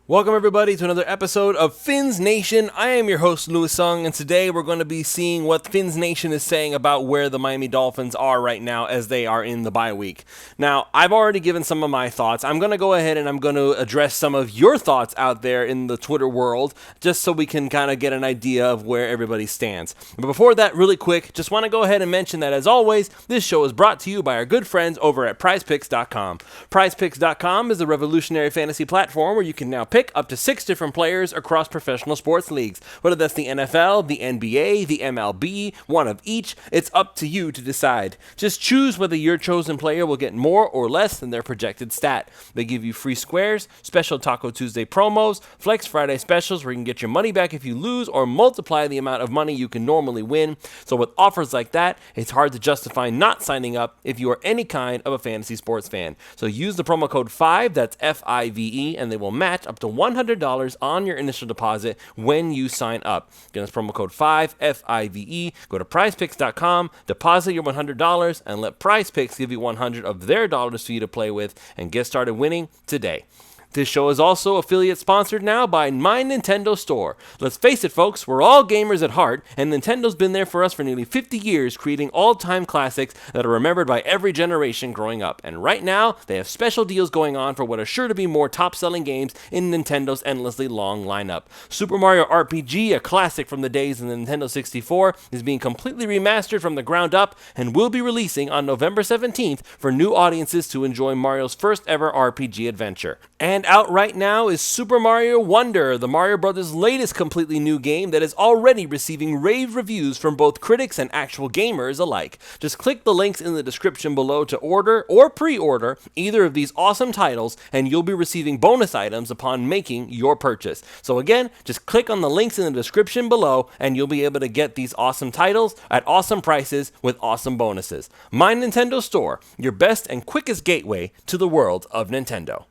Welcome everybody to another episode of Fins Nation. I am your host Louis Sung, and today we're going to be seeing what Fins Nation is saying about where the Miami Dolphins are right now as they are in the bye week. Now, I've already given some of my thoughts. I'm going to go ahead and I'm going to address some of your thoughts out there in the Twitter world, just so we can kind of get an idea of where everybody stands. But before that, really quick, just want to go ahead and mention that as always, this show is brought to you by our good friends over at PrizePicks.com. PrizePicks.com is a revolutionary fantasy platform where you can now pick up to 6 different players across professional sports leagues. Whether that's the NFL, the NBA, the MLB, one of each, it's up to you to decide. Just choose whether your chosen player will get more or less than their projected stat. They give you free squares, special Taco Tuesday promos, Flex Friday specials where you can get your money back if you lose or multiply the amount of money you can normally win. So with offers like that, it's hard to justify not signing up if you are any kind of a fantasy sports fan. So use the promo code 5, that's F-I-V-E, and they will match up to $100 on your initial deposit when you sign up. Again, that's promo code 5, F-I-V-E. Go to prizepicks.com, deposit your $100, and let PrizePicks give you $100 of their dollars for you to play with and get started winning today. This show is also affiliate sponsored now by My Nintendo Store. Let's face it, folks, we're all gamers at heart, and Nintendo's been there for us for nearly 50 years, creating all-time classics that are remembered by every generation growing up. And right now, they have special deals going on for what are sure to be more top-selling games in Nintendo's endlessly long lineup. Super Mario RPG, a classic from the days of the Nintendo 64, is being completely remastered from the ground up and will be releasing on November 17th for new audiences to enjoy Mario's first ever RPG adventure. And out right now is Super Mario Wonder, the Mario Brothers' latest completely new game that is already receiving rave reviews from both critics and actual gamers alike. Just click the links in the description below to order or pre-order either of these awesome titles, and you'll be receiving bonus items upon making your purchase. So again, just click on the links in the description below and you'll be able to get these awesome titles at awesome prices with awesome bonuses. My Nintendo Store, your best and quickest gateway to the world of Nintendo.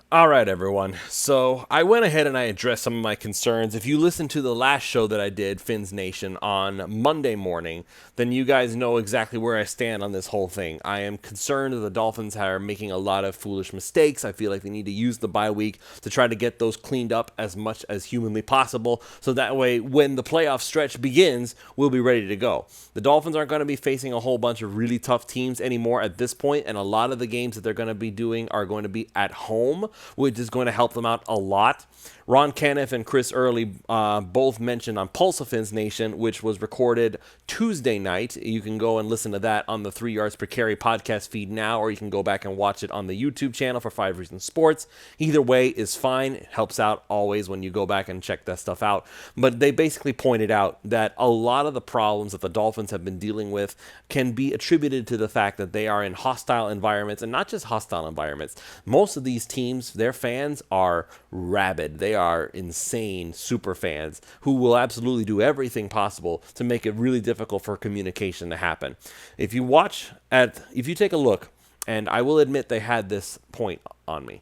Alright everyone, so I went ahead and I addressed some of my concerns. If you listened to the last show that I did, Fins Nation, on Monday morning, then you guys know exactly where I stand on this whole thing. I am concerned that the Dolphins are making a lot of foolish mistakes. I feel like they need to use the bye week to try to get those cleaned up as much as humanly possible, so that way when the playoff stretch begins, we'll be ready to go. The Dolphins aren't going to be facing a whole bunch of really tough teams anymore at this point, and a lot of the games that they're going to be doing are going to be at home, which is going to help them out a lot. Ron Caniff and Chris Early both mentioned on Pulse of Fins Nation, which was recorded Tuesday night. You can go and listen to that on the 3 Yards Per Carry podcast feed now, or you can go back and watch it on the YouTube channel for 5 Reasons Sports. Either way is fine. It helps out always when you go back and check that stuff out. But they basically pointed out that a lot of the problems that the Dolphins have been dealing with can be attributed to the fact that they are in hostile environments, and not just hostile environments. Most of these teams, their fans are rabid. They are insane super fans who will absolutely do everything possible to make it really difficult for communication to happen. If you take a look, and I will admit they had this point on me.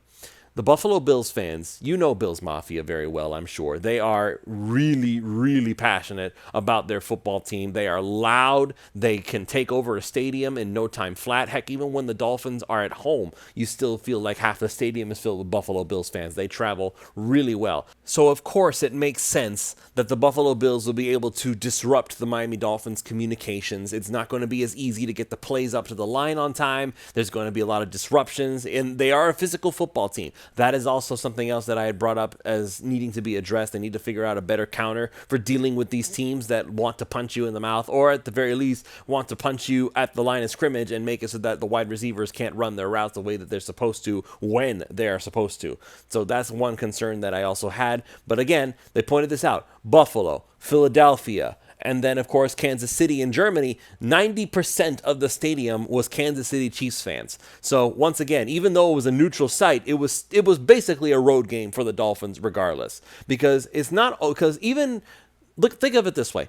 The Buffalo Bills fans, you know Bills Mafia very well, I'm sure. They are really, really passionate about their football team. They are loud. They can take over a stadium in no time flat. Heck, even when the Dolphins are at home, you still feel like half the stadium is filled with Buffalo Bills fans. They travel really well. So, of course, it makes sense that the Buffalo Bills will be able to disrupt the Miami Dolphins' communications. It's not going to be as easy to get the plays up to the line on time. There's going to be a lot of disruptions, and they are a physical football team. That is also something else that I had brought up as needing to be addressed. They need to figure out a better counter for dealing with these teams that want to punch you in the mouth, or at the very least want to punch you at the line of scrimmage and make it so that the wide receivers can't run their routes the way that they're supposed to when they're supposed to. So that's one concern that I also had. But again, they pointed this out. Buffalo, Philadelphia, and then, of course, Kansas City in Germany, 90% of the stadium was Kansas City Chiefs fans. So, once again, even though it was a neutral site, it was basically a road game for the Dolphins regardless. Because think of it this way.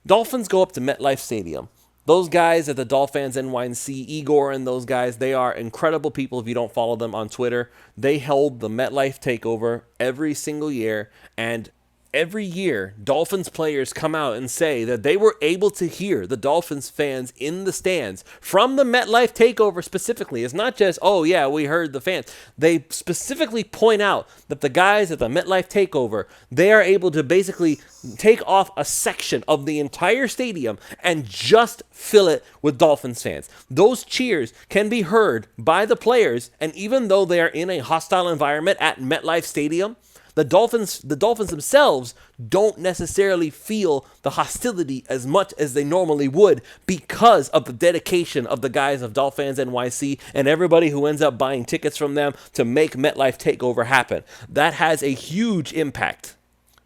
Dolphins go up to MetLife Stadium. Those guys at the Dolphins NYC, Igor and those guys, they are incredible people if you don't follow them on Twitter. They held the MetLife takeover every single year, and every year, Dolphins players come out and say that they were able to hear the Dolphins fans in the stands from the MetLife takeover specifically. It's not just, oh yeah, we heard the fans. They specifically point out that the guys at the MetLife takeover, they are able to basically take off a section of the entire stadium and just fill it with Dolphins fans. Those cheers can be heard by the players, and even though they are in a hostile environment at MetLife Stadium, the Dolphins themselves don't necessarily feel the hostility as much as they normally would because of the dedication of the guys of Dolphins NYC and everybody who ends up buying tickets from them to make MetLife Takeover happen. That has a huge impact.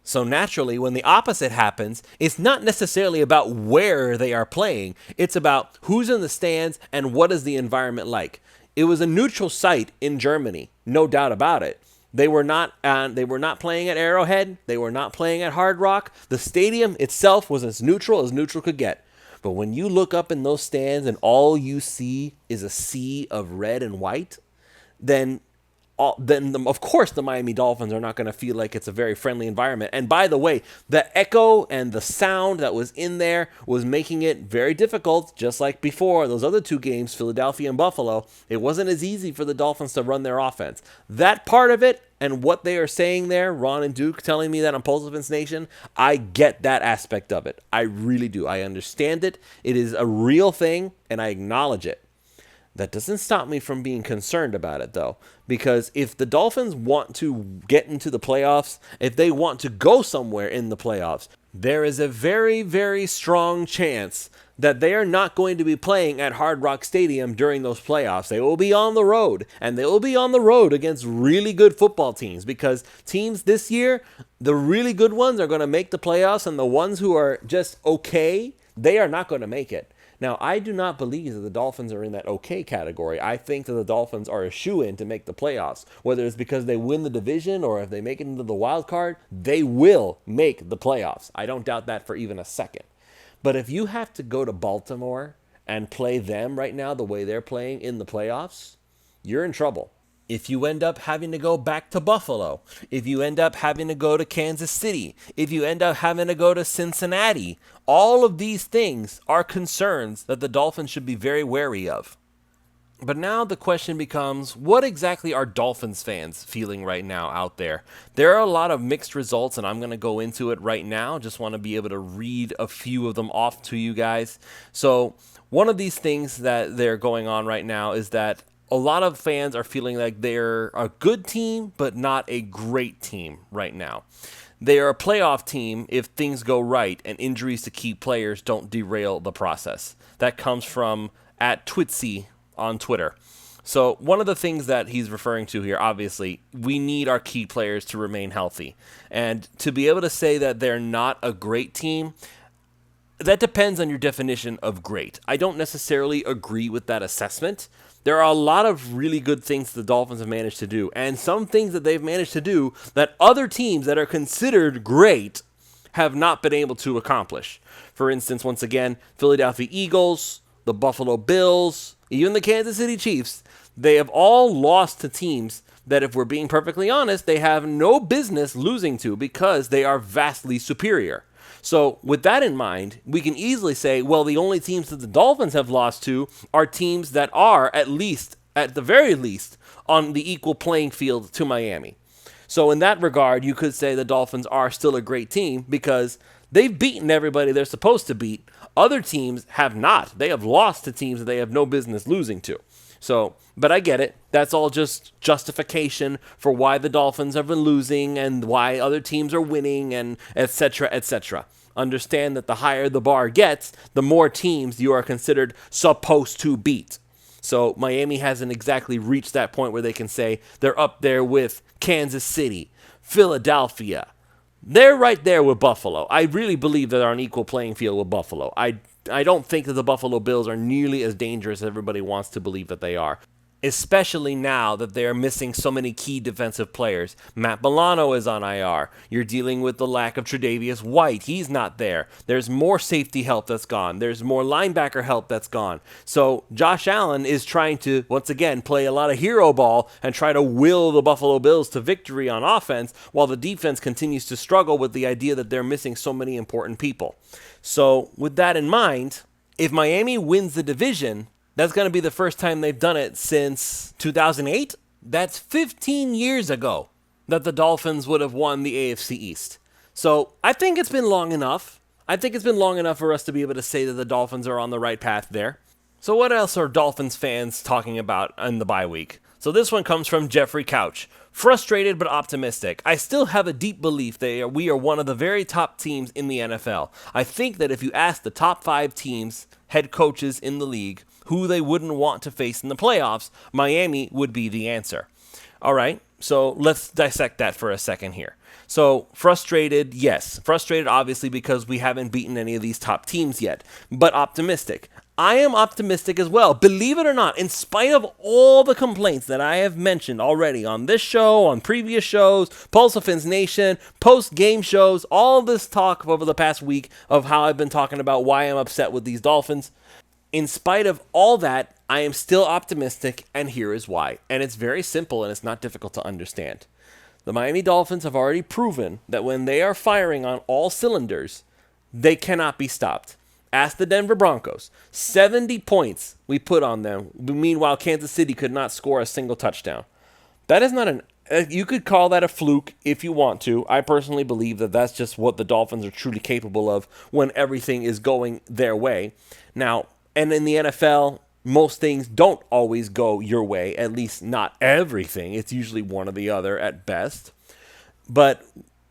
So naturally, when the opposite happens, it's not necessarily about where they are playing. It's about who's in the stands and what is the environment like. It was a neutral site in Germany, no doubt about it. They were not playing at Arrowhead. They were not playing at Hard Rock. The stadium itself was as neutral could get. But when you look up in those stands and all you see is a sea of red and white, then of course the Miami Dolphins are not going to feel like it's a very friendly environment. And by the way, the echo and the sound that was in there was making it very difficult, just like before those other two games, Philadelphia and Buffalo. It wasn't as easy for the Dolphins to run their offense. That part of it and what they are saying there, Ron and Duke telling me that on Pulse of Vince Nation, I get that aspect of it. I really do. I understand it. It is a real thing, and I acknowledge it. That doesn't stop me from being concerned about it, though, because if the Dolphins want to get into the playoffs, if they want to go somewhere in the playoffs, there is a very, very strong chance that they are not going to be playing at Hard Rock Stadium during those playoffs. They will be on the road, and they will be on the road against really good football teams, because teams this year, the really good ones are going to make the playoffs, and the ones who are just okay, they are not going to make it. Now, I do not believe that the Dolphins are in that okay category. I think that the Dolphins are a shoo-in to make the playoffs. Whether it's because they win the division or if they make it into the wild card, they will make the playoffs. I don't doubt that for even a second. But if you have to go to Baltimore and play them right now the way they're playing in the playoffs, you're in trouble. If you end up having to go back to Buffalo, if you end up having to go to Kansas City, if you end up having to go to Cincinnati, all of these things are concerns that the Dolphins should be very wary of. But now the question becomes, what exactly are Dolphins fans feeling right now out there? There are a lot of mixed results, and I'm going to go into it right now. Just want to be able to read a few of them off to you guys. So one of these things that they're going on right now is that a lot of fans are feeling like they're a good team, but not a great team right now. They are a playoff team if things go right and injuries to key players don't derail the process. That comes from @Twitsy on Twitter. So one of the things that he's referring to here, obviously, we need our key players to remain healthy. And to be able to say that they're not a great team, that depends on your definition of great. I don't necessarily agree with that assessment. There are a lot of really good things the Dolphins have managed to do, and some things that they've managed to do that other teams that are considered great have not been able to accomplish. For instance, once again, Philadelphia Eagles, the Buffalo Bills, even the Kansas City Chiefs, they have all lost to teams that, if we're being perfectly honest, they have no business losing to because they are vastly superior. So with that in mind, we can easily say, well, the only teams that the Dolphins have lost to are teams that are at the very least, on the equal playing field to Miami. So in that regard, you could say the Dolphins are still a great team because they've beaten everybody they're supposed to beat. Other teams have not. They have lost to teams that they have no business losing to. So, but I get it. That's all just justification for why the Dolphins have been losing and why other teams are winning and et cetera, et cetera. Understand that the higher the bar gets, the more teams you are considered supposed to beat. So Miami hasn't exactly reached that point where they can say they're up there with Kansas City, Philadelphia. They're right there with Buffalo. I really believe that they're on equal playing field with Buffalo. I don't think that the Buffalo Bills are nearly as dangerous as everybody wants to believe that they are. especially now that they're missing so many key defensive players. Matt Milano is on IR. You're dealing with the lack of Tre'Davious White. He's not there. There's more safety help that's gone. There's more linebacker help that's gone. So Josh Allen is trying to, once again, play a lot of hero ball and try to will the Buffalo Bills to victory on offense, while the defense continues to struggle with the idea that they're missing so many important people. So with that in mind, if Miami wins the division, that's going to be the first time they've done it since 2008. That's 15 years ago that the Dolphins would have won the AFC East. So I think it's been long enough. I think it's been long enough for us to be able to say that the Dolphins are on the right path there. So what else are Dolphins fans talking about in the bye week? So this one comes from Jeffrey Couch. Frustrated but optimistic. I still have a deep belief that we are one of the very top teams in the NFL. I think that if you ask the top 5 teams, head coaches in the league, who they wouldn't want to face in the playoffs, Miami would be the answer. All right, so let's dissect that for a second here. So frustrated, yes. Frustrated, obviously, because we haven't beaten any of these top teams yet, but optimistic. I am optimistic as well. Believe it or not, in spite of all the complaints that I have mentioned already on this show, on previous shows, Pulse of Fins Nation, post-game shows, all this talk over the past week of how I've been talking about why I'm upset with these Dolphins, in spite of all that, I am still optimistic, and here is why. And it's very simple, and it's not difficult to understand. The Miami Dolphins have already proven that when they are firing on all cylinders, they cannot be stopped. Ask the Denver Broncos. 70 points we put on them. Meanwhile, Kansas City could not score a single touchdown. That is not you could call that a fluke if you want to. I personally believe that that's just what the Dolphins are truly capable of when everything is going their way. Now, and in the NFL, most things don't always go your way, at least not everything. It's usually one or the other at best. But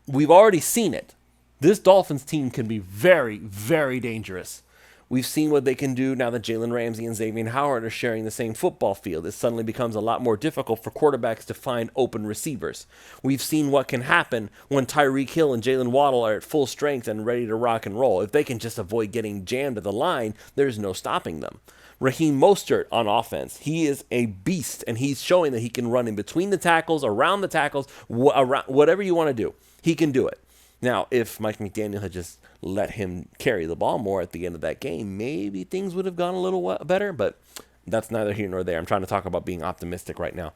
we've already seen it. This Dolphins team can be very, very dangerous. We've seen what they can do now that Jalen Ramsey and Xavier Howard are sharing the same football field. It suddenly becomes a lot more difficult for quarterbacks to find open receivers. We've seen what can happen when Tyreek Hill and Jalen Waddle are at full strength and ready to rock and roll. If they can just avoid getting jammed at the line, there's no stopping them. Raheem Mostert on offense, he is a beast, and he's showing that he can run in between the tackles, around the tackles, whatever you want to do. He can do it. Now, if Mike McDaniel had just let him carry the ball more at the end of that game, maybe things would have gone a little better, but that's neither here nor there. I'm trying to talk about being optimistic right now.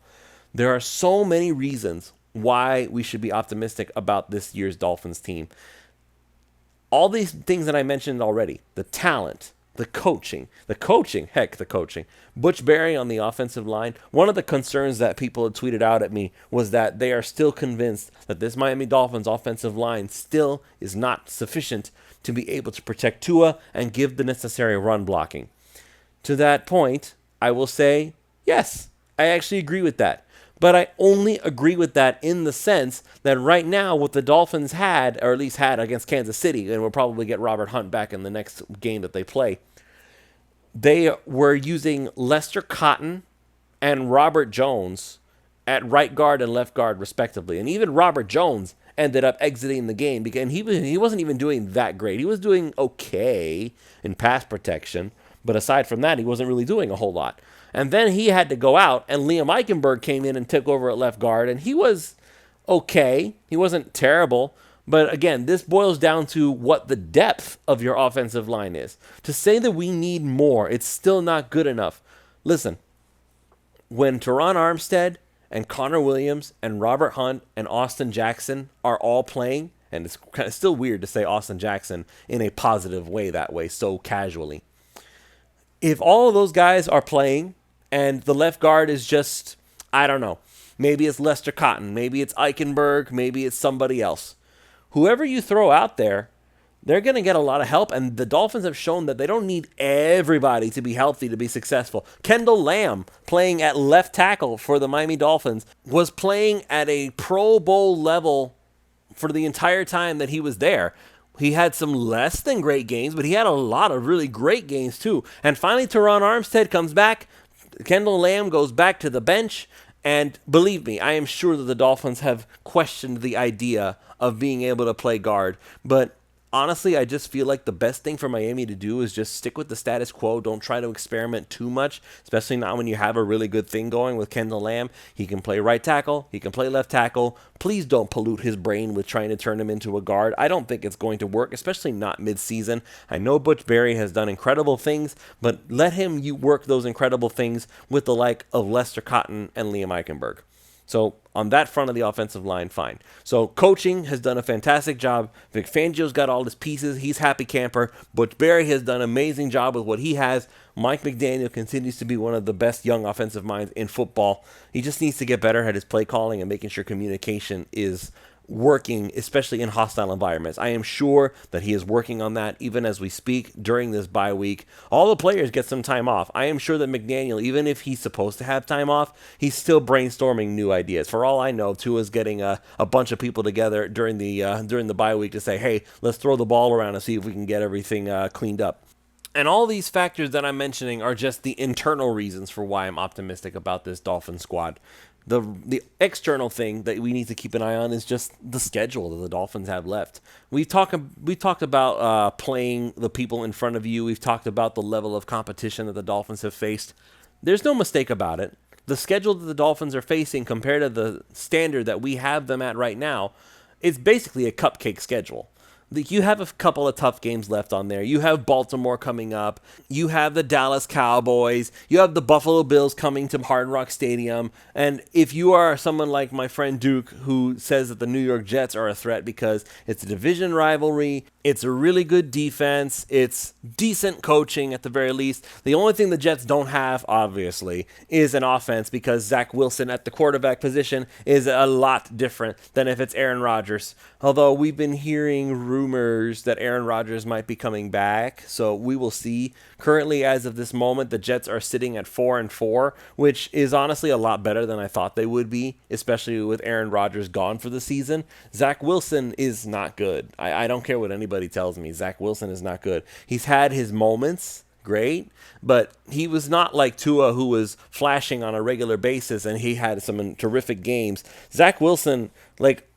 There are so many reasons why we should be optimistic about this year's Dolphins team. All these things that I mentioned already, the talent, the coaching. Butch Berry on the offensive line. One of the concerns that people had tweeted out at me was that they are still convinced that this Miami Dolphins offensive line still is not sufficient to be able to protect Tua and give the necessary run blocking. To that point, I will say, yes, I actually agree with that. But I only agree with that in the sense that right now what the Dolphins had, or at least had against Kansas City, and we'll probably get Robert Hunt back in the next game that they play, they were using Lester Cotton and Robert Jones at right guard and left guard respectively. And even Robert Jones ended up exiting the game because he wasn't even doing that great. He was doing okay in pass protection, but aside from that, he wasn't really doing a whole lot. And then he had to go out, and Liam Eichenberg came in and took over at left guard, and he was okay. He wasn't terrible. But again, this boils down to what the depth of your offensive line is. To say that we need more, it's still not good enough. Listen, when Teron Armstead and Connor Williams and Robert Hunt and Austin Jackson are all playing, and it's kind of still weird to say Austin Jackson in a positive way that way, so casually. If all of those guys are playing, and the left guard is just, I don't know, maybe it's Lester Cotton, maybe it's Eichenberg, maybe it's somebody else. Whoever you throw out there, they're going to get a lot of help, and the Dolphins have shown that they don't need everybody to be healthy to be successful. Kendall Lamb, playing at left tackle for the Miami Dolphins, was playing at a Pro Bowl level for the entire time that he was there. He had some less than great games, but he had a lot of really great games too. And finally, Teron Armstead comes back. Kendall Lamb goes back to the bench. And believe me, I am sure that the Dolphins have questioned the idea of being able to play guard. But honestly, I just feel like the best thing for Miami to do is just stick with the status quo. Don't try to experiment too much, especially not when you have a really good thing going with Kendall Lamb. He can play right tackle. He can play left tackle. Please don't pollute his brain with trying to turn him into a guard. I don't think it's going to work, especially not midseason. I know Butch Barry has done incredible things, but let him work those incredible things with the like of Lester Cotton and Liam Eichenberg. So on that front of the offensive line, fine. So coaching has done a fantastic job. Vic Fangio's got all his pieces. He's happy camper. Butch Barry has done an amazing job with what he has. Mike McDaniel continues to be one of the best young offensive minds in football. He just needs to get better at his play calling and making sure communication is working, especially in hostile environments. I am sure that he is working on that even as we speak during this bye week. All the players get some time off. I am sure that McDaniel, even if he's supposed to have time off, he's still brainstorming new ideas. For all I know, Tua's getting a bunch of people together during the bye week to say, hey, let's throw the ball around and see if we can get everything cleaned up. And all these factors that I'm mentioning are just the internal reasons for why I'm optimistic about this Dolphins squad. The external thing that we need to keep an eye on is just the schedule that the Dolphins have left. We've talked about playing the people in front of you. We've talked about the level of competition that the Dolphins have faced. There's no mistake about it. The schedule that the Dolphins are facing compared to the standard that we have them at right now, it's basically a cupcake schedule. You have a couple of tough games left on there. You have Baltimore coming up. You have the Dallas Cowboys. You have the Buffalo Bills coming to Hard Rock Stadium. And if you are someone like my friend Duke, who says that the New York Jets are a threat because it's a division rivalry, it's a really good defense, it's decent coaching at the very least. The only thing the Jets don't have, obviously, is an offense because Zach Wilson at the quarterback position is a lot different than if it's Aaron Rodgers. Although we've been hearing rumors that Aaron Rodgers might be coming back, so we will see. Currently, as of this moment, the Jets are sitting at 4-4, which is honestly a lot better than I thought they would be, especially with Aaron Rodgers gone for the season. Zach Wilson is not good. I don't care what anybody tells me. Zach Wilson is not good. He's had his moments, great, but he was not like Tua, who was flashing on a regular basis, and he had some terrific games. Zach Wilson,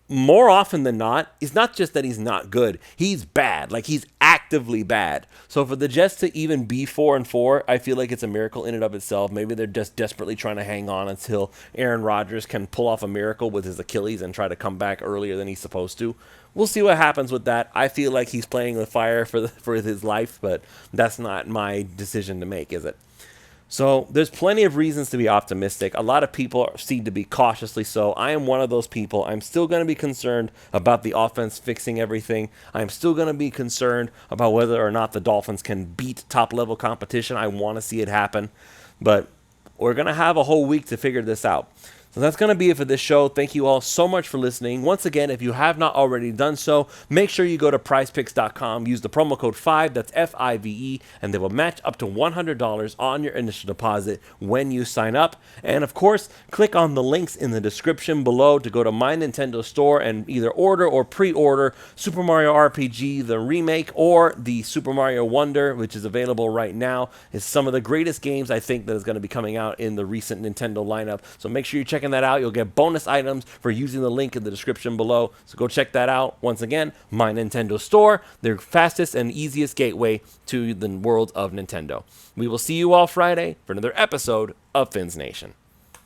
more often than not, it's not just that he's not good. He's bad. He's actively bad. So for the Jets to even be 4-4, I feel like it's a miracle in and of itself. Maybe they're just desperately trying to hang on until Aaron Rodgers can pull off a miracle with his Achilles and try to come back earlier than he's supposed to. We'll see what happens with that. I feel like he's playing with fire for his life, but that's not my decision to make, is it? So there's plenty of reasons to be optimistic. A lot of people seem to be cautiously so. I am one of those people. I'm still going to be concerned about the offense fixing everything. I'm still going to be concerned about whether or not the Dolphins can beat top-level competition. I want to see it happen. But we're going to have a whole week to figure this out. So that's going to be it for this show. Thank you all so much for listening. Once again, if you have not already done so, make sure you go to prizepicks.com, use the promo code 5, that's F-I-V-E, and they will match up to $100 on your initial deposit when you sign up. And of course, click on the links in the description below to go to My Nintendo Store and either order or pre-order Super Mario RPG, the remake, or the Super Mario Wonder, which is available right now. It's some of the greatest games I think that is going to be coming out in the recent Nintendo lineup. So make sure you check that out. You'll get bonus items for using the link in the description below. So go check that out. Once again, My Nintendo Store, their fastest and easiest gateway to the world of Nintendo. We will see you all Friday for another episode of Fins Nation.